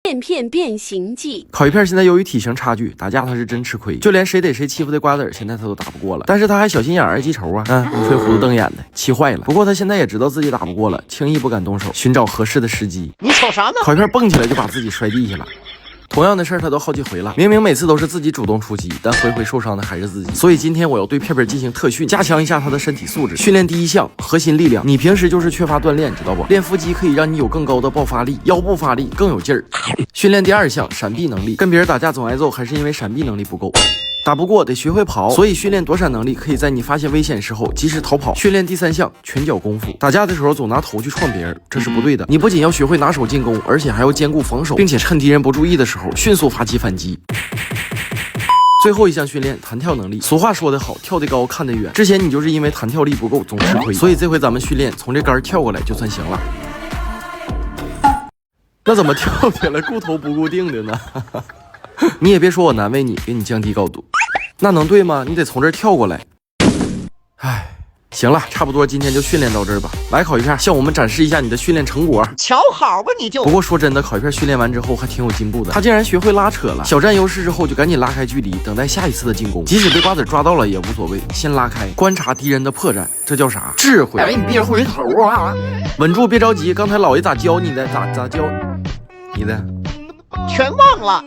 片片变形记。烤鱼片现在由于体型差距，打架他是真吃亏，就连谁逮谁欺负的瓜子儿，现在他都打不过了。但是他还小心眼儿记仇啊，你吹胡子瞪眼的，气坏了。不过他现在也知道自己打不过了，轻易不敢动手，寻找合适的时机。你瞅啥呢？烤鱼片蹦起来就把自己摔地下了。同样的事儿他都好几回了，明明每次都是自己主动出击，但回回受伤的还是自己。所以今天我要对片片进行特训，加强一下他的身体素质。训练第一项，核心力量。你平时就是缺乏锻炼，知道不？练腹肌可以让你有更高的爆发力，腰部发力更有劲儿。训练第二项，闪避能力。跟别人打架总挨揍，还是因为闪避能力不够。打不过得学会跑，所以训练躲闪能力可以在你发现危险时候及时逃跑。训练第三项，拳脚功夫。打架的时候总拿头去撞别人，这是不对的。你不仅要学会拿手进攻，而且还要兼顾防守，并且趁敌人不注意的时候迅速发起反击。最后一项训练，弹跳能力。俗话说得好，跳得高看得远。之前你就是因为弹跳力不够总吃亏，所以这回咱们训练从这杆跳过来就算行了。那怎么跳起来顾头不固定的呢？你也别说我难为你，给你降低高度，那能对吗？你得从这儿跳过来。唉，行了，差不多今天就训练到这儿吧。来，烤鱼片，向我们展示一下你的训练成果。瞧好吧，你就。不过说真的，烤鱼片训练完之后还挺有进步的，他竟然学会拉扯了。小占优势之后就赶紧拉开距离，等待下一次的进攻。即使被瓜子抓到了也无所谓，先拉开，观察敌人的破绽，这叫啥？智慧。哎，你别回头啊！稳住，别着急。刚才老爷咋教你的？咋教你的？全忘了。